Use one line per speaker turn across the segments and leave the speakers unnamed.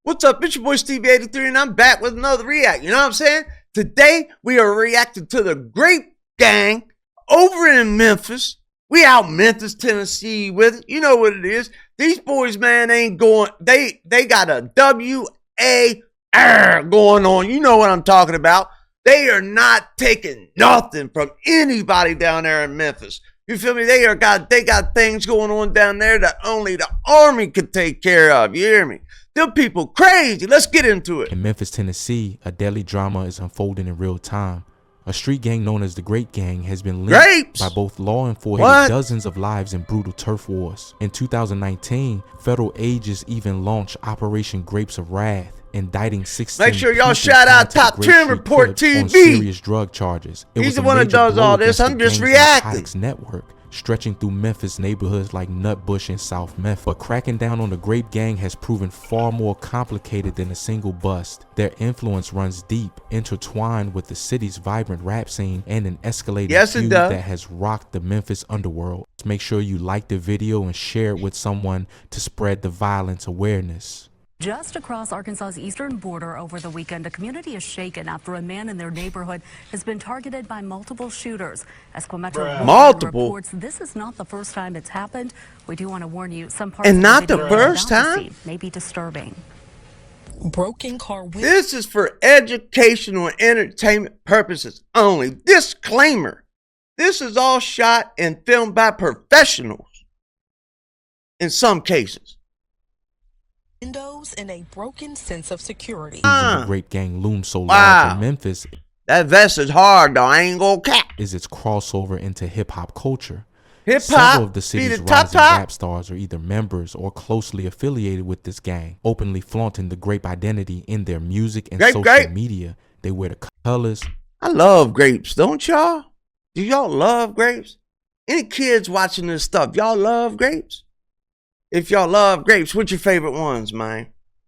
What's up? It's your boy Steve83 and I'm back with another react. You know what I'm saying? Today we are reacting to the Grape gang over in Memphis. We out Memphis, Tennessee with it. You know what it is. These boys, man, ain't going. They got a W-A-R going on. You know what I'm talking about. They are not taking nothing from anybody down there in Memphis. You feel me? They got things going on down there that only the Army could take care of. You hear me? Them people crazy. Let's get into it.
In Memphis, Tennessee, a deadly drama is unfolding in real time. A street gang known as the Grape Gang has been linked by both law enforcement dozens of lives in brutal turf wars. In 2019, federal agents even launched Operation Grapes of Wrath, indicting 16
Make sure y'all shout out Top 10 Report TV
on serious drug charges.
He's the one that does all this. I'm just reacting.
Network stretching through Memphis neighborhoods like Nutbush and South Memphis. But cracking down on the Grape Gang has proven far more complicated than a single bust. Their influence runs deep, intertwined with the city's vibrant rap scene and an escalating feud that has rocked the Memphis underworld. Make sure you like the video and share it with someone to spread the violence awareness.
Just across Arkansas's eastern border over the weekend, a community is shaken after a man in their neighborhood has been targeted by multiple shooters. Esco Metro reports this is not the first time it's happened. We do want to warn you, some parts
and not the first time
may be disturbing.
Broken car windows.
This is for educational and entertainment purposes only. Disclaimer. This is all shot and filmed by professionals in some cases.
Windows and a broken sense of security.
The Grape Gang looms so large in Memphis.
That vest is hard though, I ain't gonna cap.
Is its crossover into hip-hop culture.
Hip-hop,
several of the city's rising rap stars are either members or closely affiliated with this gang, openly flaunting the Grape identity in their music and social media. They wear the colors.
I love grapes, don't y'all? Do y'all love grapes? Any kids watching this stuff, y'all love grapes? If y'all love grapes, what's your favorite ones, man?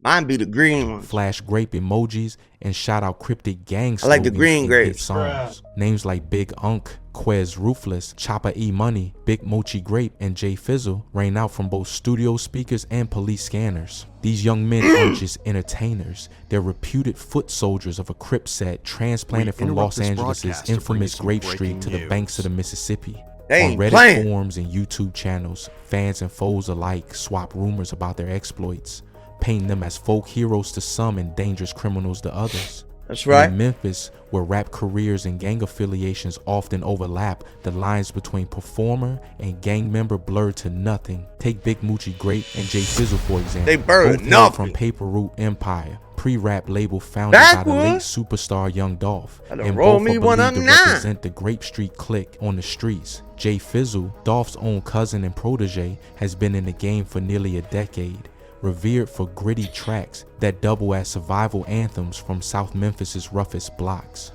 Mine be the green ones.
Flash grape emojis and shout out cryptic gang slogans.
I like the green grapes.
Songs. Names like Big Unk, Quez Ruthless, Chopper E Money, Big Mochi Grape, and J Fizzle rain out from both studio speakers and police scanners. These young men aren't just entertainers. They're reputed foot soldiers of a Crip set transplanted from Los Angeles' infamous Grape Street to the banks of the Mississippi. On Reddit forums and YouTube channels, fans and foes alike swap rumors about their exploits, painting them as folk heroes to some and dangerous criminals to others.
That's right.
In Memphis, where rap careers and gang affiliations often overlap, the lines between performer and gang member blur to nothing. Take Big Moochie Grape and J Fizzle for example.
They blur nothing.
From Paper Route Empire, pre-rap label founded by the late superstar Young Dolph, and both are believed to represent the Grape Street clique on the streets. J Fizzle, Dolph's own cousin and protege, has been in the game for nearly a decade, revered for gritty tracks that double as survival anthems from South Memphis's roughest blocks.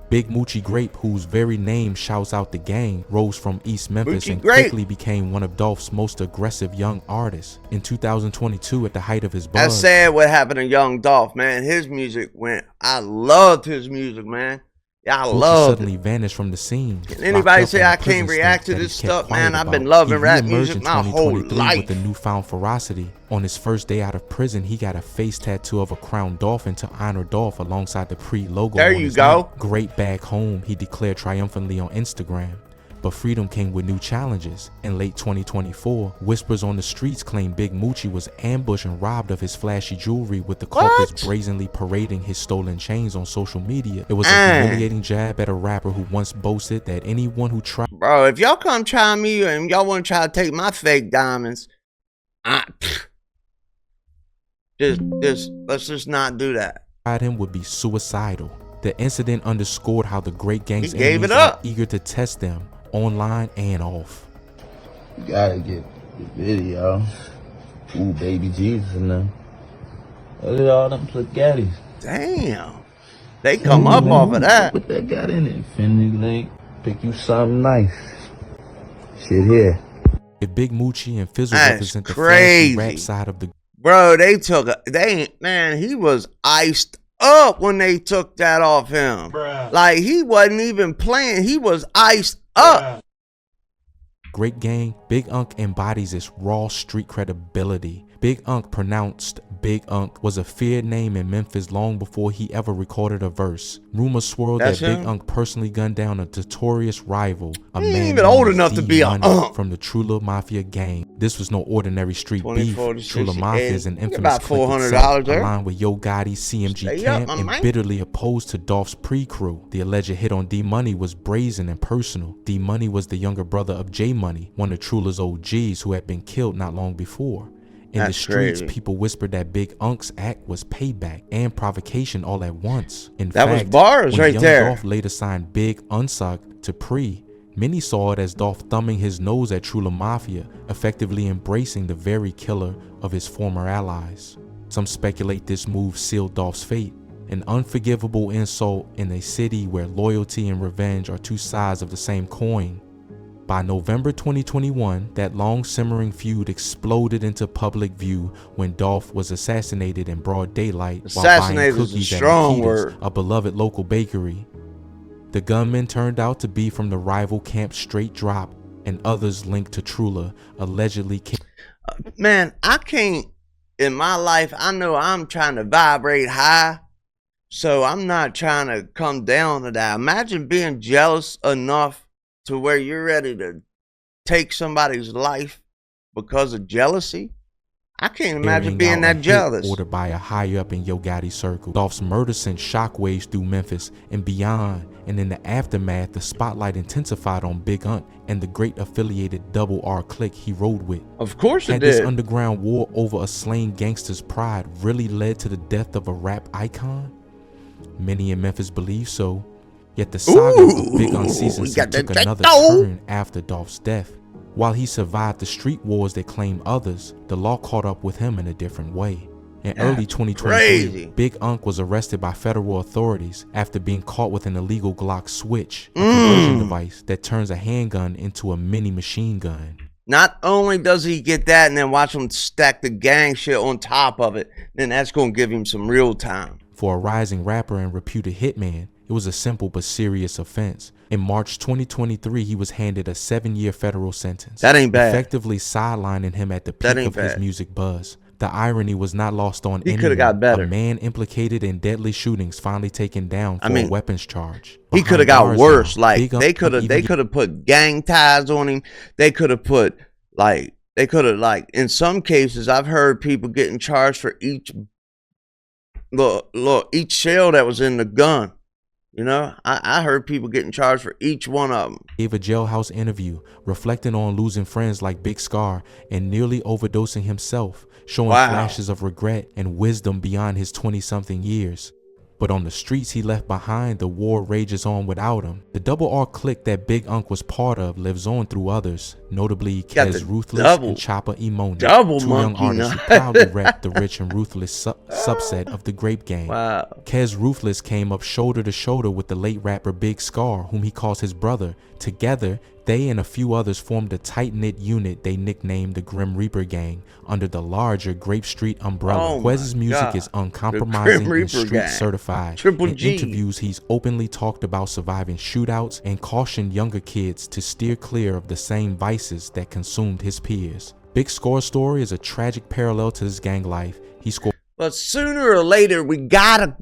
Big Moochie Grape, whose very name shouts out the gang, rose from East Memphis and quickly became one of Dolph's most aggressive young artists. In 2022, at the height of his buzz.
That's sad what happened to Young Dolph, man. His music went, I loved his music, man. Yeah, I love
suddenly vanished from the scene.
Can anybody say I can't react to this stuff, man? I've been loving rap music my whole life.
With a newfound ferocity. On his first day out of prison, he got a face tattoo of a crowned dolphin to honor Dolph alongside the pre-logo.
There you go.
Great back home, he declared triumphantly on Instagram. But freedom came with new challenges. In late 2024, whispers on the streets claimed Big Moochie was ambushed and robbed of his flashy jewelry, with the culprits brazenly parading his stolen chains on social media. It was a humiliating jab at a rapper who once boasted that anyone who tried—
Bro, if y'all come try me and y'all want to try to take my fake diamonds, let's just not do that.
Him would be suicidal. The incident underscored how the Grape Gang's enemies are eager to test them, online and off.
You gotta get the video. Ooh, baby Jesus and them. Look at all them spaghettis.
Damn. They come up off of that.
What that got in it? Finley Lake. Pick you something nice. Shit here.
If Big Moochie and Fizzle represent the flashy rap side of the—
Bro, man, he was iced up when they took that off him. Like, he wasn't even playing. He was iced up.
Grape Gang, Big Unk embodies its raw street credibility, Big Unc, pronounced Big Unc, was a feared name in Memphis long before he ever recorded a verse. Rumors swirled that Big Unc personally gunned down a notorious rival, a man
even old enough to be a
from the Trula Mafia gang. This was no ordinary street beef. Trula Mafia is an infamous clique itself, aligned with Yo Gotti's CMG camp and bitterly opposed to Dolph's pre-crew. The alleged hit on D-Money was brazen and personal. D-Money was the younger brother of J-Money, one of Trula's OGs who had been killed not long before. In the streets, people whispered that Big Unc's act was payback and provocation all at once. In fact,
was bars
when
right
young
there.
Dolph later signed Big Unsuck to Pre, many saw it as Dolph thumbing his nose at Trula Mafia, effectively embracing the very killer of his former allies. Some speculate this move sealed Dolph's fate, an unforgivable insult in a city where loyalty and revenge are two sides of the same coin. By November 2021, that long simmering feud exploded into public view when Dolph was assassinated in broad daylight while buying cookies at Nikita's, a beloved local bakery. The gunman turned out to be from the rival camp Straight Drop, and others linked to Trula allegedly
Man, I can't, in my life, I know I'm trying to vibrate high, so I'm not trying to come down to that. Imagine being jealous enough to where you're ready to take somebody's life because of jealousy. I can't imagine being that jealous.
Ordered by a higher up in Yo Gotti's circle. Dolph's murder sent shockwaves through Memphis and beyond, and in the aftermath, the spotlight intensified on Big Unc and the great affiliated Double R clique he rode with.
Of course it
did.
Had
this underground war over a slain gangster's pride really led to the death of a rap icon? Many in Memphis believe so. Yet the saga of Big Unc season took another turn after Dolph's death. While he survived the street wars that claimed others, the law caught up with him in a different way. In early 2023, Big Unc was arrested by federal authorities after being caught with an illegal Glock switch, a conversion device that turns a handgun into a mini machine gun.
Not only does he get that and then watch him stack the gang shit on top of it, then that's going to give him some real time.
For a rising rapper and reputed hitman, it was a simple but serious offense. In March 2023, he was handed a 7-year federal sentence.
That ain't bad.
Effectively sidelining him at the peak of his music buzz. The irony was not lost on anyone.
He could have got better.
A man implicated in deadly shootings finally taken down for a weapons charge.
He could have got worse. Like they could have put gang ties on him. They could have put in some cases I've heard people getting charged for each each shell that was in the gun. You know, I heard people getting charged for each one of them.
Gave a jailhouse interview reflecting on losing friends like Big Scar and nearly overdosing himself, showing flashes of regret and wisdom beyond his 20-something years. But on the streets he left behind, the war rages on without him. The Double R clique that Big Unc was part of lives on through others, notably Kez Ruthless and Chopper Imoni, two young artists who proudly rep the rich and ruthless subset of the Grape gang. Kez Ruthless came up shoulder to shoulder with the late rapper Big Scar, whom he calls his brother. Together, they and a few others formed a tight-knit unit they nicknamed the Grim Reaper Gang under the larger Grape Street umbrella. Quez's music is uncompromising and street certified. In interviews, he's openly talked about surviving shootouts and cautioned younger kids to steer clear of the same vices that consumed his peers. Big Scar's story is a tragic parallel to his gang life.
But sooner or later, we gotta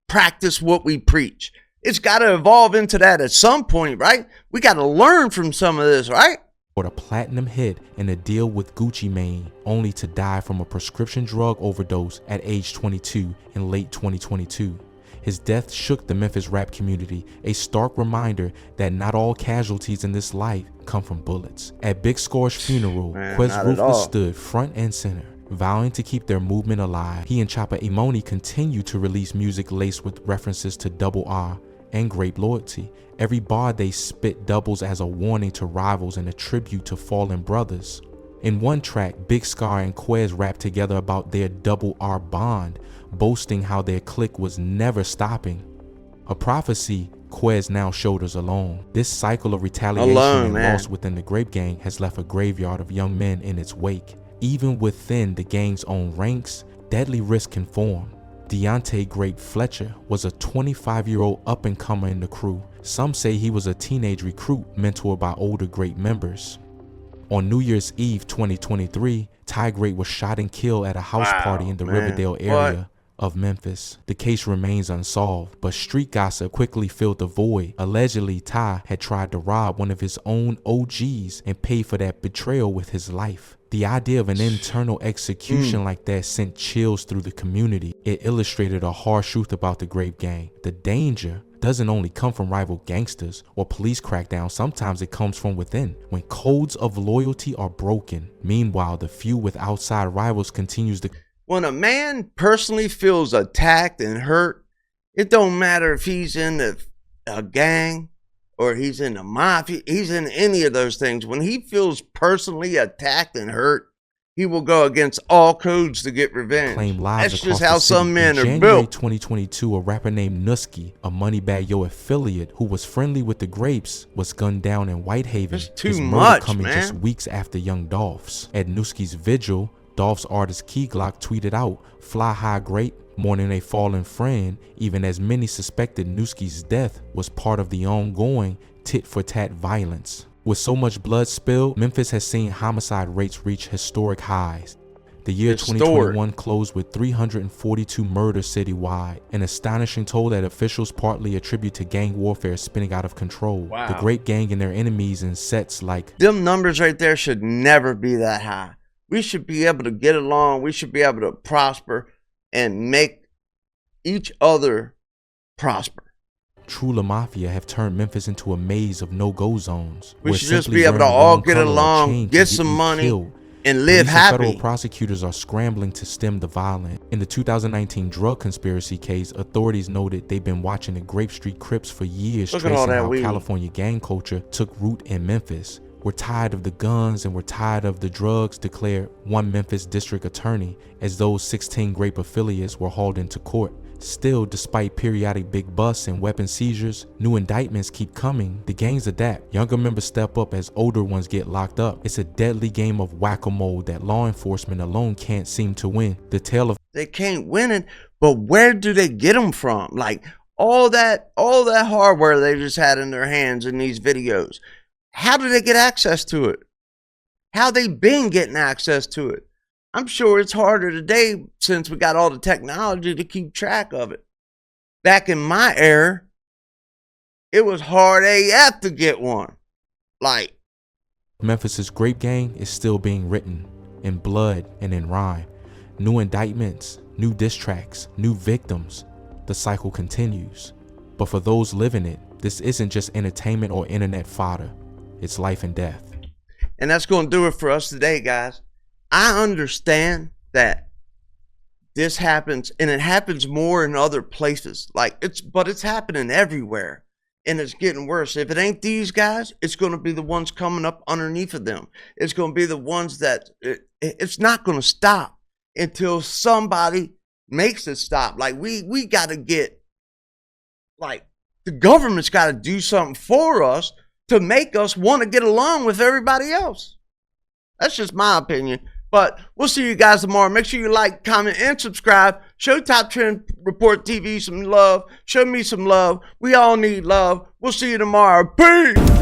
practice what we preach. It's got to evolve into that at some point, right? We got to learn from some of this, right?
Or a platinum hit and a deal with Gucci Mane, only to die from a prescription drug overdose at age 22 in late 2022. His death shook the Memphis rap community, a stark reminder that not all casualties in this life come from bullets. At Big Scar's funeral, Quez Ruthless stood front and center, vowing to keep their movement alive. He and Chopper Imoni continue to release music laced with references to Double R and Grape loyalty. Every bar they spit doubles as a warning to rivals and a tribute to fallen brothers. In one track, Big Scar and Quez rap together about their Double R bond, boasting how their clique was never stopping. A prophecy Quez now shoulders alone. This cycle of retaliation and loss within the Grape gang has left a graveyard of young men in its wake. Even within the gang's own ranks, deadly risk can form. Deontay Grape Fletcher was a 25-year-old up-and-comer in the crew. Some say he was a teenage recruit mentored by older Grape members. On New Year's Eve 2023, Ty Grape was shot and killed at a house party in the Riverdale area of Memphis. The case remains unsolved, but street gossip quickly filled the void. Allegedly, Ty had tried to rob one of his own OGs and pay for that betrayal with his life. The idea of an internal execution like that sent chills through the community. It illustrated a harsh truth about the Grape gang. The danger doesn't only come from rival gangsters or police crackdowns, sometimes it comes from within, when codes of loyalty are broken. Meanwhile, the feud with outside rivals continues to...
When a man personally feels attacked and hurt, it don't matter if he's in a gang or he's in the mafia, he's in any of those things. When he feels personally attacked and hurt, he will go against all codes to get revenge. That's just how some men are built. In
January 2022, a rapper named Nusky, a Moneybagg Yo affiliate who was friendly with the Grapes, was gunned down in Whitehaven.
That's too
His murder
much,
coming
man.
just weeks after Young Dolph's. At Nusky's vigil, Dolph's artist Key Glock tweeted out, "Fly high Grape, mourning a fallen friend," even as many suspected Nusky's death was part of the ongoing tit-for-tat violence. With so much blood spilled, Memphis has seen homicide rates reach historic highs. The year 2021 closed with 342 murders citywide, an astonishing toll that officials partly attribute to gang warfare spinning out of control.
Wow.
The Grape gang and their enemies in sets like...
Them numbers right there should never be that high. We should be able to get along. We should be able to prosper and make each other prosper.
True La Mafia have turned Memphis into a maze of no-go zones.
We should just be able to all get along, get some money, and live happy.
Federal prosecutors are scrambling to stem the violence. In the 2019 drug conspiracy case, authorities noted they've been watching the Grape Street Crips for years, tracing how California gang culture took root in Memphis. "We're tired of the guns and we're tired of the drugs," declared one Memphis district attorney as those 16 Grape affiliates were hauled into court. Still, despite periodic big busts and weapon seizures, new indictments keep coming. The gangs adapt. Younger members step up as older ones get locked up. It's a deadly game of whack-a-mole that law enforcement alone can't seem to win. The tale of...
They can't win it, but where do they get them from? Like all that hardware they just had in their hands in these videos. How do they get access to it? How they been getting access to it? I'm sure it's harder today since we got all the technology to keep track of it. Back in my era, it was hard AF to get one. Like,
Memphis's Grape gang is still being written in blood and in rhyme. New indictments, new diss tracks, new victims. The cycle continues. But for those living it, this isn't just entertainment or internet fodder. It's life and death.
And that's going to do it for us today, guys. I understand that this happens, and it happens more in other places. But it's happening everywhere, and it's getting worse. If it ain't these guys, it's going to be the ones coming up underneath of them. It's going to be the ones that it's not going to stop until somebody makes it stop. Like we got to get, like, the government's got to do something for us to make us want to get along with everybody else. That's just my opinion. But we'll see you guys tomorrow. Make sure you like, comment, and subscribe. Show Top Trend Report TV some love. Show me some love. We all need love. We'll see you tomorrow. Peace.